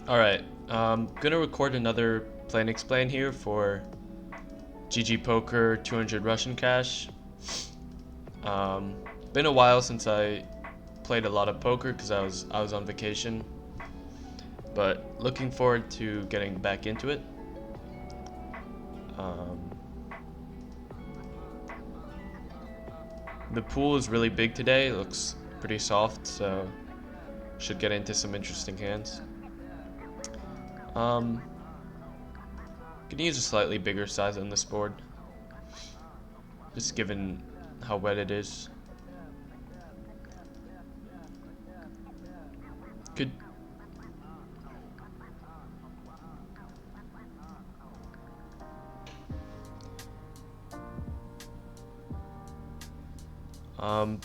Alright, gonna record another Play and Explain here for GG Poker 200 Russian Cash. Been a while since I played a lot of poker because I was on vacation, but looking forward to getting back into it. The pool is really big today, it looks pretty soft, so should get into some interesting hands. Gonna use a slightly bigger size on this board, just given how wet it is. Could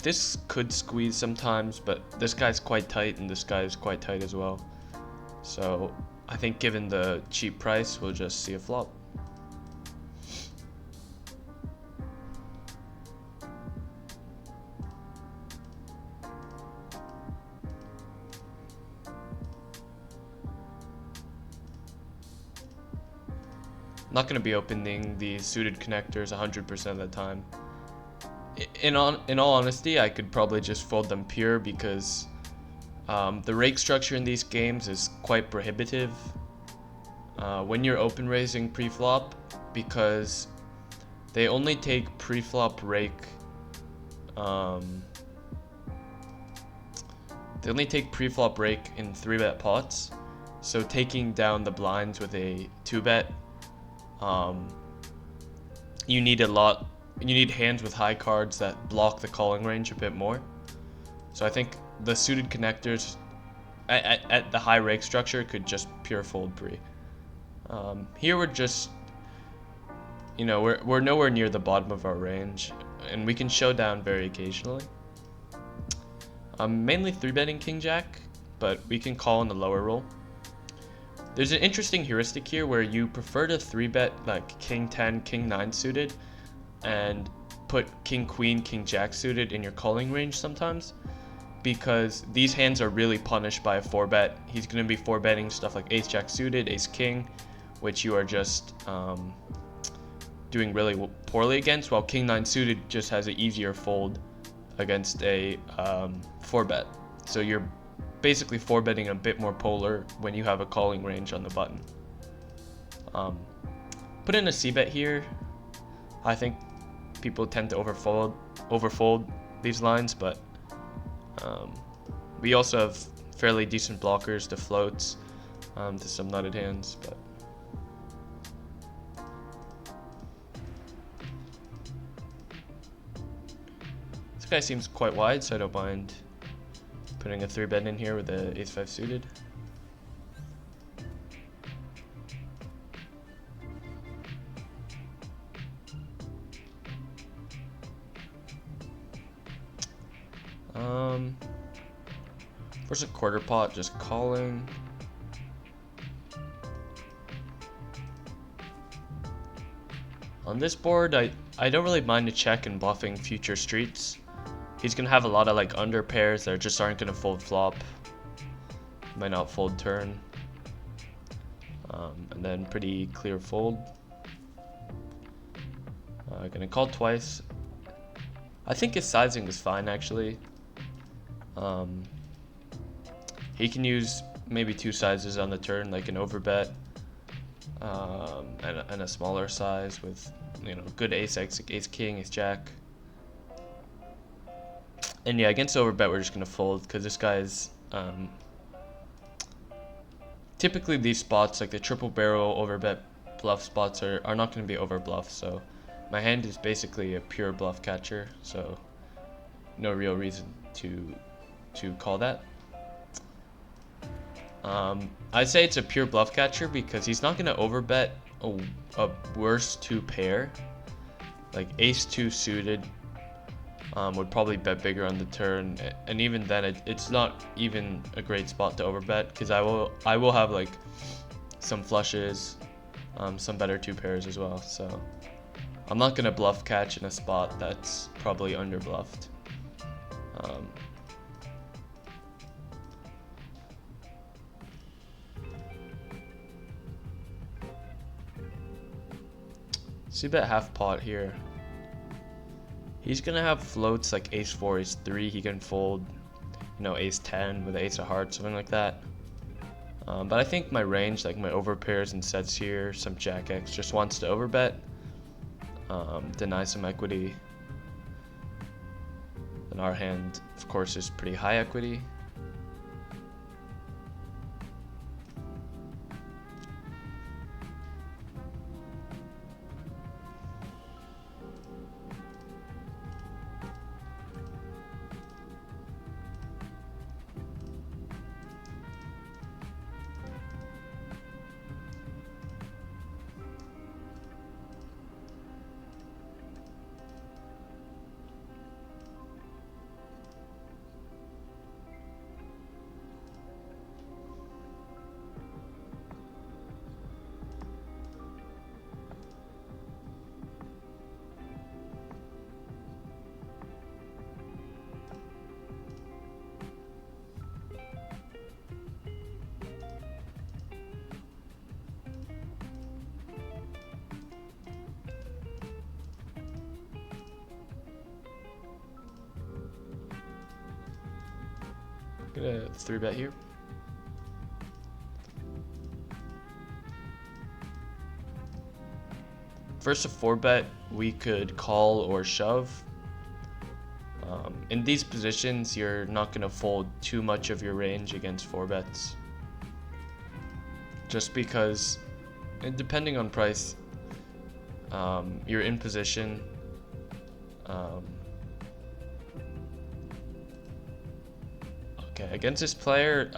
this could squeeze sometimes, but this guy's quite tight and this guy is quite tight as well. So I think given the cheap price, we'll just see a flop. I'm not going to be opening the suited connectors 100% of the time. In all honesty, I could probably just fold them pure because the rake structure in these games is quite prohibitive when you're open raising pre-flop, because they only take pre-flop rake. They only take pre-flop rake in 3-bet pots, so taking down the blinds with a 2-bet, you need hands with high cards that block the calling range a bit more. So I think the suited connectors at the high rake structure could just pure fold pre. Here we're just, we're nowhere near the bottom of our range, and we can show down very occasionally. I'm mainly 3-betting king jack, but we can call in the lower roll. There's an interesting heuristic here where you prefer to 3-bet like king 10, king 9 suited, and put king queen, king jack suited in your calling range sometimes, because these hands are really punished by a 4-bet. He's going to be 4-betting stuff like ace jack suited, ace king, which you are just doing really poorly against, while king 9 suited just has an easier fold against a 4-bet. So you're basically 4-betting a bit more polar when you have a calling range on the button. Put in a c-bet here. I think people tend to overfold these lines, but we also have fairly decent blockers to floats, to some nutted hands, but this guy seems quite wide, so I don't mind putting a 3-bet in here with the ace-5 suited. First a quarter pot, just calling. On this board, I don't really mind a check and bluffing future streets. He's gonna have a lot of like under pairs that just aren't gonna fold flop. Might not fold turn. And then pretty clear fold. Gonna call twice. I think his sizing is fine actually. He can use maybe 2 sizes on the turn, like an overbet, and a smaller size with good ace king, ace jack. And yeah, against overbet we're just gonna fold because this guy's typically these spots like the triple barrel overbet bluff spots are not gonna be over bluff, so my hand is basically a pure bluff catcher, so no real reason to call that. I'd say it's a pure bluff catcher because he's not gonna overbet a worse 2 pair, like ace 2 suited. Would probably bet bigger on the turn, and even then it's not even a great spot to overbet because I will have like some flushes, some better 2 pairs as well, so I'm not gonna bluff catch in a spot that's probably under bluffed. So you bet half pot here. He's gonna have floats like ace 4, ace 3. He can fold, you know, ace 10 with ace of hearts, something like that. But I think my range, like my overpairs and sets here, some jack X, just wants to overbet, deny some equity. And our hand, of course, is pretty high equity. Gonna 3-bet here. First, a 4-bet, we could call or shove. In these positions, you're not gonna fold too much of your range against 4-bets. Just because, and depending on price, you're in position. Okay, against this player,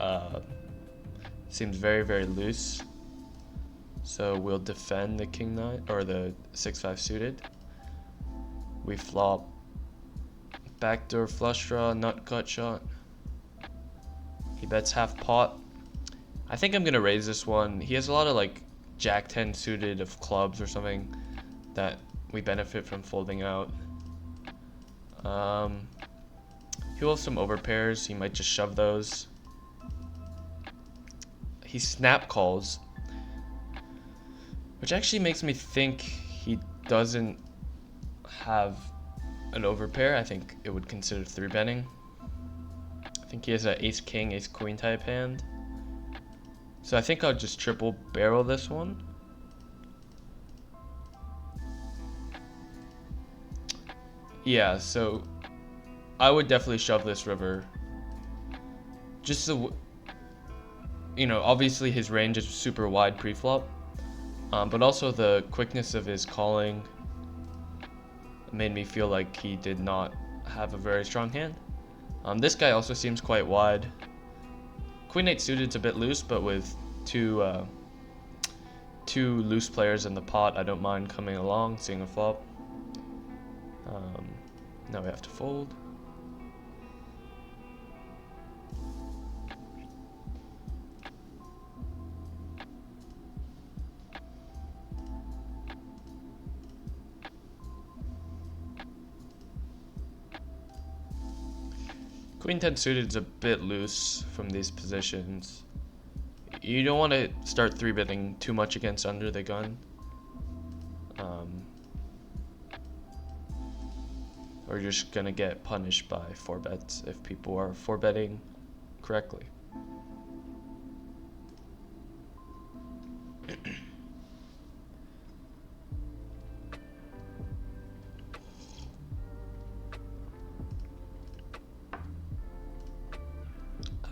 seems very, very loose. So we'll defend the king 9 or the 6-5 suited. We flop backdoor flush draw, nut cut shot. He bets half pot. I think I'm gonna raise this one. He has a lot of like jack 10 suited of clubs or something that we benefit from folding out. He'll have some overpairs. He might just shove those. He snap calls, which actually makes me think he doesn't have an overpair. I think it would consider 3-betting. I think he has an ace king, ace queen type hand. So I think I'll just triple barrel this one. Yeah, so I would definitely shove this river. Just so, you know, obviously his range is super wide pre-flop, but also the quickness of his calling made me feel like he did not have a very strong hand. This guy also seems quite wide. Queen 8 suited's a bit loose, but with two loose players in the pot, I don't mind coming along, seeing a flop. Now we have to fold. Queen 10 suited is a bit loose from these positions. You don't want to start 3-betting too much against under the gun. Or you're just gonna get punished by 4-bets if people are 4-betting correctly.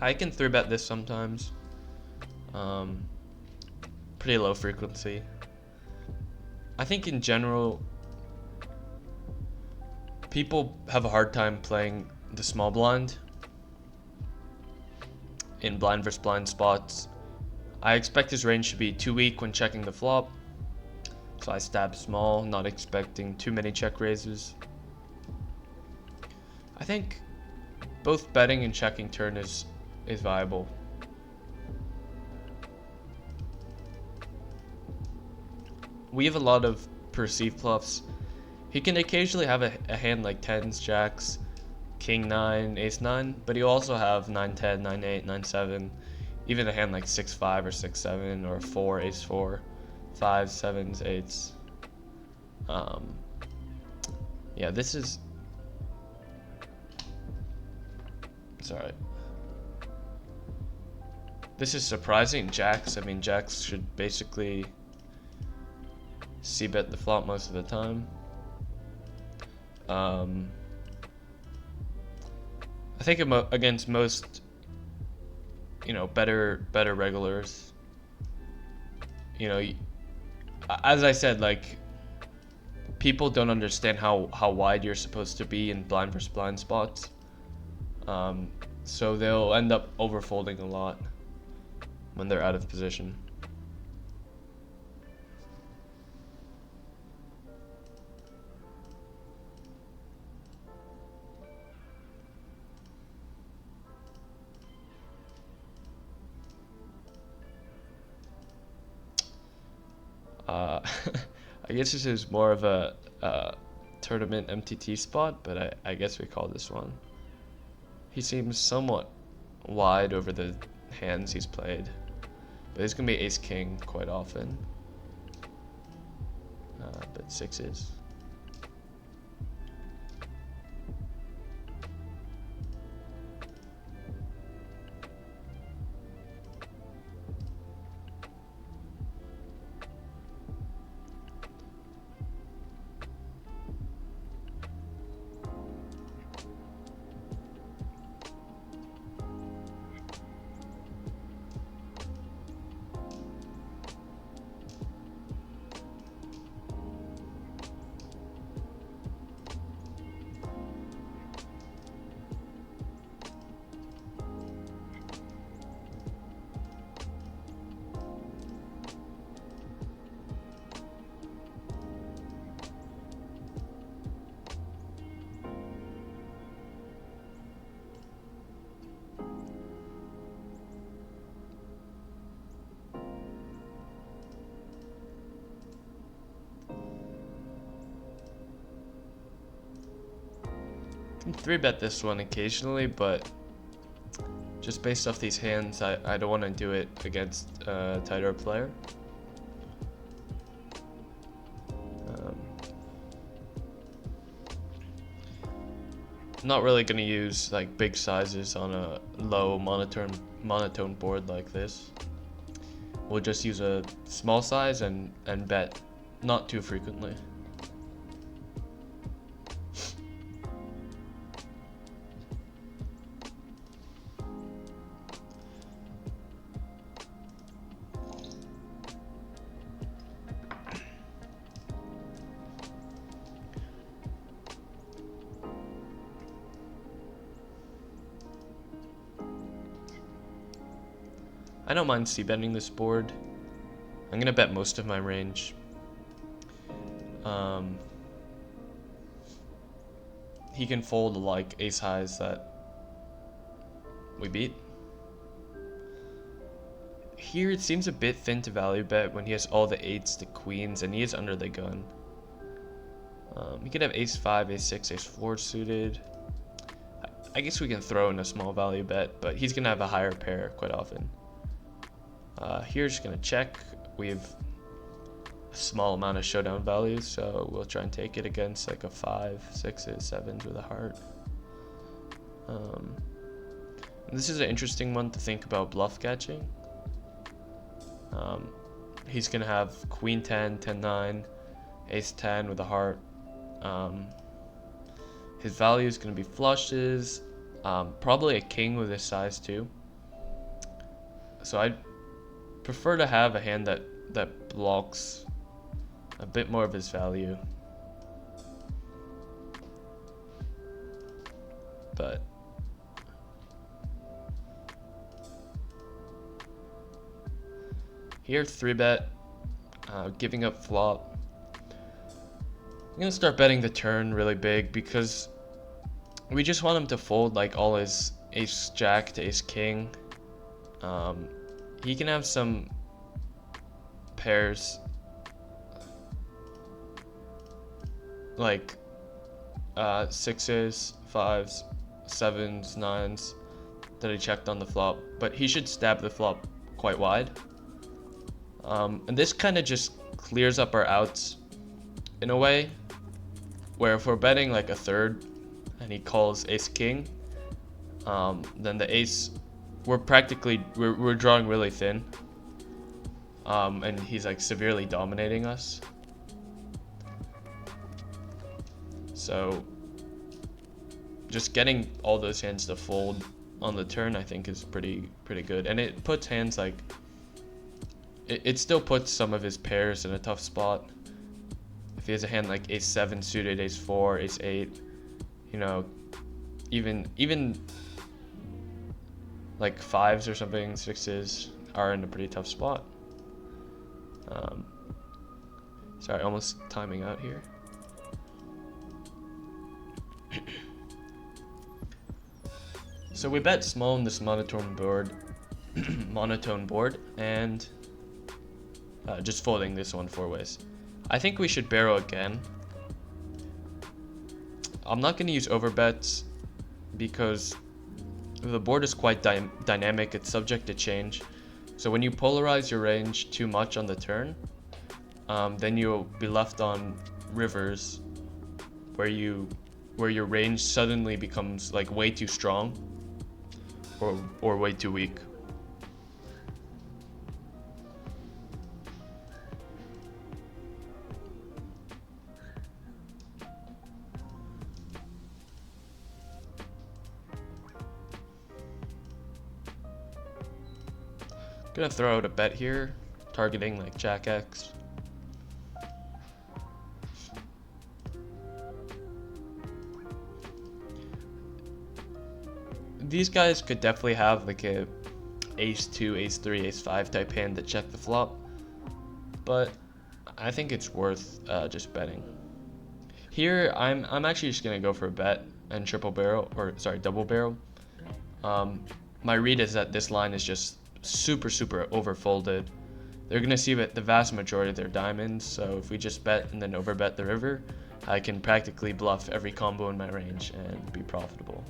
I can 3-bet this sometimes. Pretty low frequency. I think in general, people have a hard time playing the small blind in blind versus blind spots. I expect his range to be too weak when checking the flop, so I stab small, not expecting too many check raises. I think both betting and checking turn is viable. We have a lot of perceived bluffs. He can occasionally have a hand like 10s, jacks, king 9, ace 9, but he'll also have 9 10, 9 8, 9 7, even a hand like 6 5 or 6 7 or 4 ace 4, 5s, 7s, 8s. Um, yeah, this is... Sorry. This is surprising. Jacks, I mean, jacks should basically c-bet the flop most of the time. I think against most, better regulars, as I said, like, people don't understand how wide you're supposed to be in blind versus blind spots. So they'll end up overfolding a lot when they're out of position. I guess this is more of a tournament MTT spot, but I guess we call this one. He seems somewhat wide over the hands he's played, but it's gonna be ace king quite often. But sixes. Can 3-bet this one occasionally, but just based off these hands, I don't want to do it against a tighter player. Not really going to use like big sizes on a low monotone board like this. We'll just use a small size and bet not too frequently. I don't mind c-betting this board. I'm gonna bet most of my range. He can fold like ace highs that we beat. Here it seems a bit thin to value bet when he has all the eights, the queens, and he is under the gun. He could have ace 5, ace 6, ace 4 suited. I guess we can throw in a small value bet, but he's gonna have a higher pair quite often. Here, just gonna check. We have a small amount of showdown values, so we'll try and take it against like a 5, 6s, 7s with a heart. This is an interesting one to think about bluff catching. He's gonna have queen 10, 10 9, ace 10 with a heart. His value is gonna be flushes, probably a king with his size too. So I'd prefer to have a hand that blocks a bit more of his value. But here 3-bet, giving up flop. I'm gonna start betting the turn really big because we just want him to fold like all his ace jack to ace king. He can have some pairs like 6s, 5s, 7s, 9s that he checked on the flop, but he should stab the flop quite wide. And this kind of just clears up our outs in a way, where if we're betting like a third and he calls ace king, then the ace, we're drawing really thin, and he's like severely dominating us. So just getting all those hands to fold on the turn, I think, is pretty good, and it puts hands like it still puts some of his pairs in a tough spot. If he has a hand like ace 7 suited, ace 4, ace 8, you know, even like 5s or something, 6s are in a pretty tough spot. Sorry, almost timing out here. So we bet small in this monotone board, and just folding this one 4 ways. I think we should barrel again. I'm not going to use overbets because the board is quite dynamic. It's subject to change. So when you polarize your range too much on the turn, then you'll be left on rivers where your range suddenly becomes like way too strong or way too weak. Gonna throw out a bet here, targeting like Jack X. These guys could definitely have like a ace 2, ace 3, ace 5 type hand to check the flop, but I think it's worth just betting. Here, I'm actually just gonna go for a bet and double barrel. My read is that this line is just super overfolded. They're gonna see the vast majority of their diamonds, so if we just bet and then overbet the river, I can practically bluff every combo in my range and be profitable.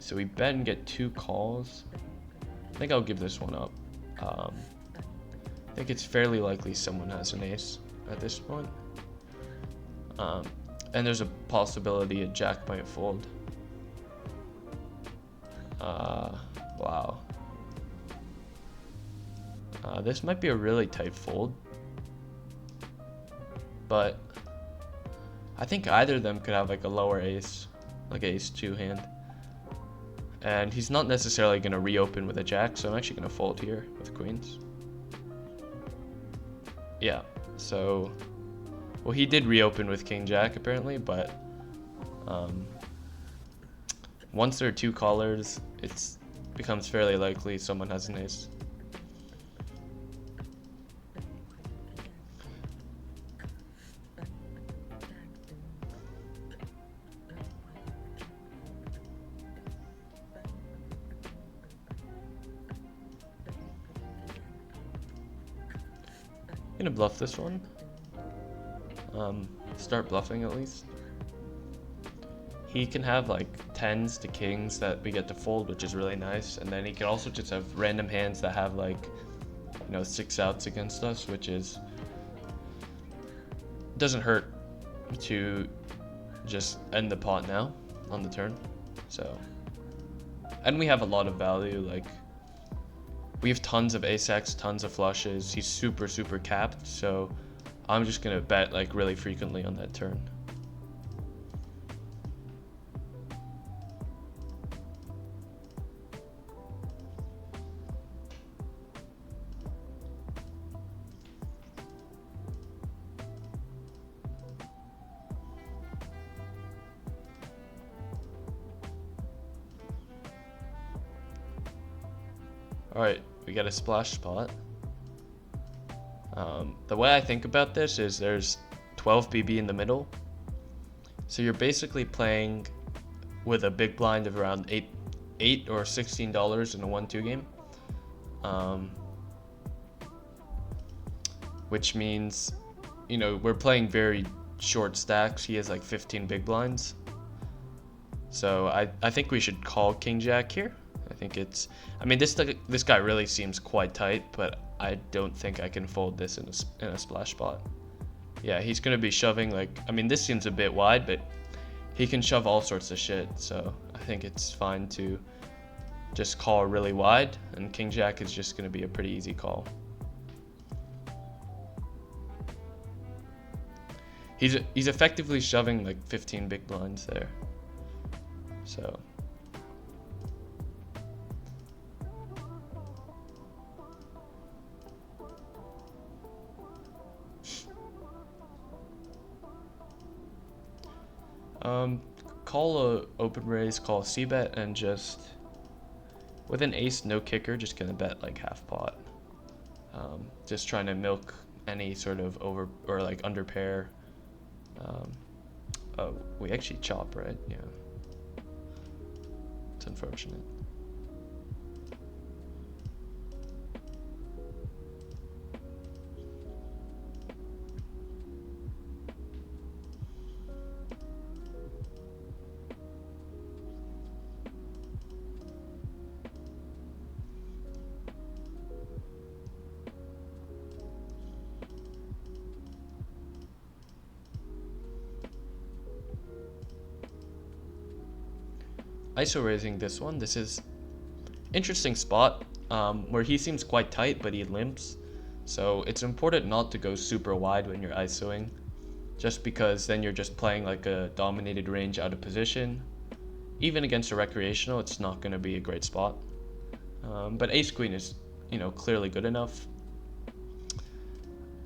So we bet and get 2 calls. I think I'll give this one up. I think it's fairly likely someone has an ace at this point. And there's a possibility a jack might fold. Wow. This might be a really tight fold, but I think either of them could have like a lower ace, like ace 2 hand, and he's not necessarily going to reopen with a jack, so I'm actually going to fold here with queens. Yeah, so, well, he did reopen with king jack apparently, but once there are 2 callers, it becomes fairly likely someone has an ace. I'm gonna bluff this one. Start bluffing at least. He can have like 10s to kings that we get to fold, which is really nice, and then he can also just have random hands that have like, you know, 6 outs against us, which is doesn't hurt to just end the pot now on the turn. So, and we have a lot of value, like we have tons of ace-x, tons of flushes. He's super capped, so I'm just gonna bet like really frequently on that turn. Alright, we got a splash spot. The way I think about this is there's 12 BB in the middle. So you're basically playing with a big blind of around $8 or $16 in a 1-2 game. Which means, you know, we're playing very short stacks. He has like 15 big blinds. So I think we should call king jack here. I think it's, I mean, this guy really seems quite tight, but I don't think I can fold this in a splash spot. Yeah, he's gonna be shoving like, I mean, this seems a bit wide, but he can shove all sorts of shit, so I think it's fine to just call really wide, and king jack is just gonna be a pretty easy call. He's effectively shoving like 15 big blinds there. So call a open raise, call a c-bet, and just with an ace no kicker, just gonna bet like half pot. Just trying to milk any sort of over or like under pair. Oh, we actually chop, right? Yeah. It's unfortunate. ISO raising this one. This is interesting spot where he seems quite tight, but he limps. So it's important not to go super wide when you're ISOing, just because then you're just playing like a dominated range out of position. Even against a recreational, it's not going to be a great spot. But ace queen is, you know, clearly good enough.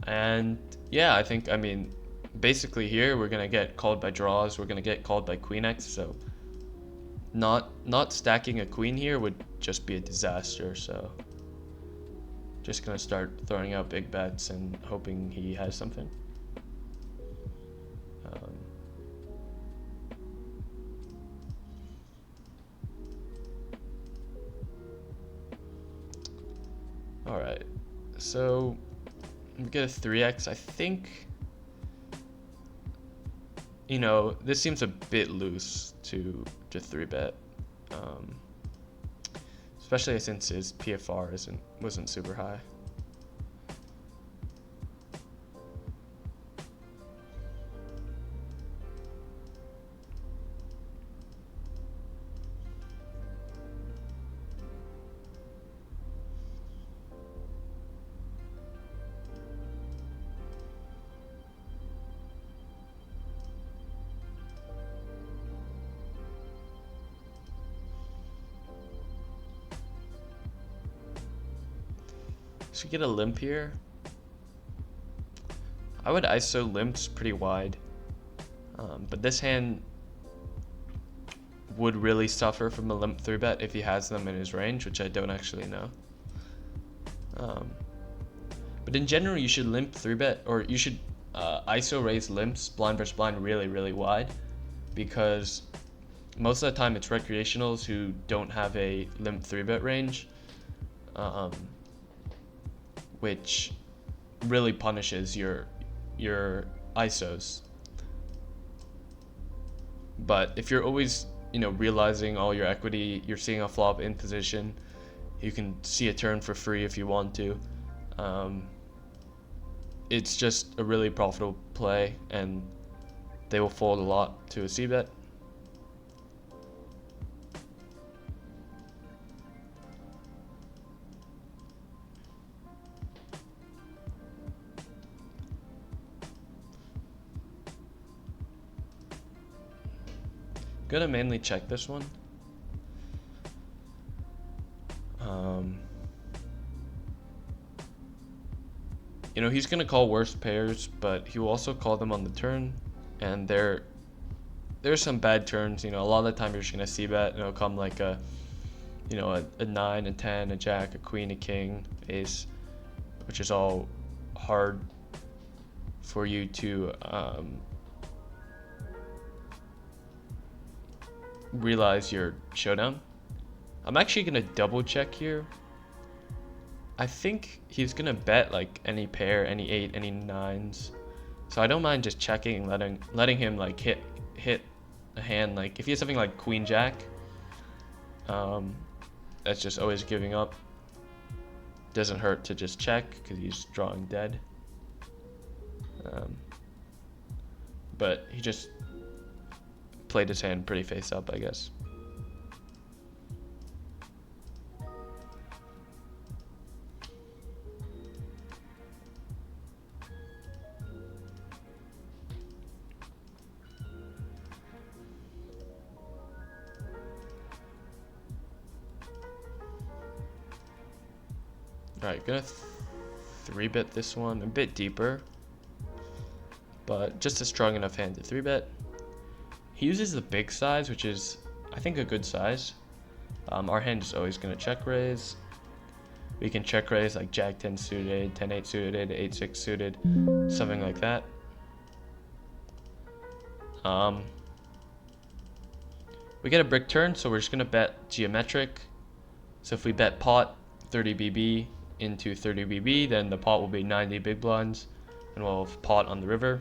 And yeah, I mean, basically here we're going to get called by draws. We're going to get called by queen x. So not stacking a queen here would just be a disaster, so just gonna start throwing out big bets and hoping he has something. All right, so we get a 3x. I think, you know, this seems a bit loose to 3-bet, especially since his PFR wasn't super high. So we get a limp here. I would ISO limps pretty wide, but this hand would really suffer from a limp 3-bet if he has them in his range, which I don't actually know. But in general, you should limp 3-bet, or you should ISO raise limps blind versus blind really wide, because most of the time it's recreationals who don't have a limp 3-bet range, which really punishes your ISOs. But if you're always, you know, realizing all your equity, you're seeing a flop in position, you can see a turn for free if you want to. It's just a really profitable play, and they will fold a lot to a c-bet. Gonna mainly check this one. You know, he's gonna call worse pairs, but he will also call them on the turn, and there's some bad turns. You know, a lot of the time you're just gonna c-bet, and it'll come like a, you know, a 9, a 10, a jack, a queen, a king, ace, which is all hard for you to realize your showdown. I'm actually gonna double check here. I think he's gonna bet like any pair, any 8, any 9s. So I don't mind just checking and letting him like hit a hand. Like if he has something like queen jack, that's just always giving up. Doesn't hurt to just check because he's drawing dead. But he just played his hand pretty face up, I guess. Alright, gonna 3-bet this one a bit deeper, but just a strong enough hand to 3-bet. He uses the big size, which is, I think, a good size. Our hand is always gonna check raise. We can check raise like Jack 10 suited, 10-8 suited, 8-6 suited, something like that. We get a brick turn, so we're just gonna bet geometric. So if we bet pot 30 BB into 30 BB, then the pot will be 90 big blinds, and we'll have pot on the river.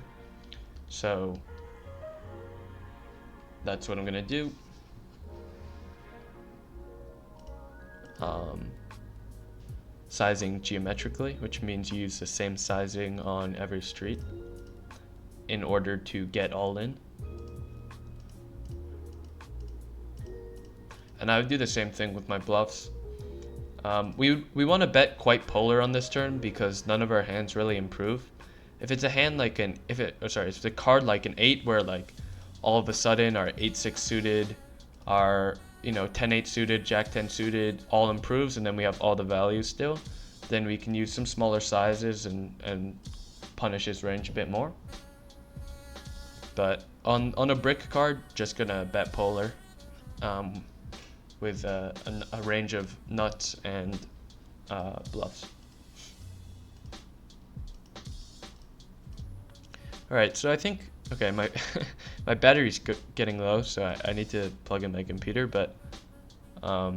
So that's what I'm gonna do. Sizing geometrically, which means you use the same sizing on every street in order to get all in. And I would do the same thing with my bluffs. We want to bet quite polar on this turn because none of our hands really improve. If it's a hand like if it's a card like an 8 where like all of a sudden our 8-6 suited, our 10-8 suited, Jack 10 suited all improves, and then we have all the values still, then we can use some smaller sizes and punish his range a bit more. But on a brick card, just gonna bet polar. With a range of nuts and bluffs. Alright, so I think, okay, my my battery's getting low, so I need to plug in my computer, but I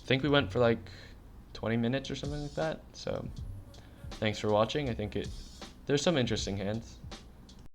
think we went for like 20 minutes or something like that, so thanks for watching. I think there's some interesting hands.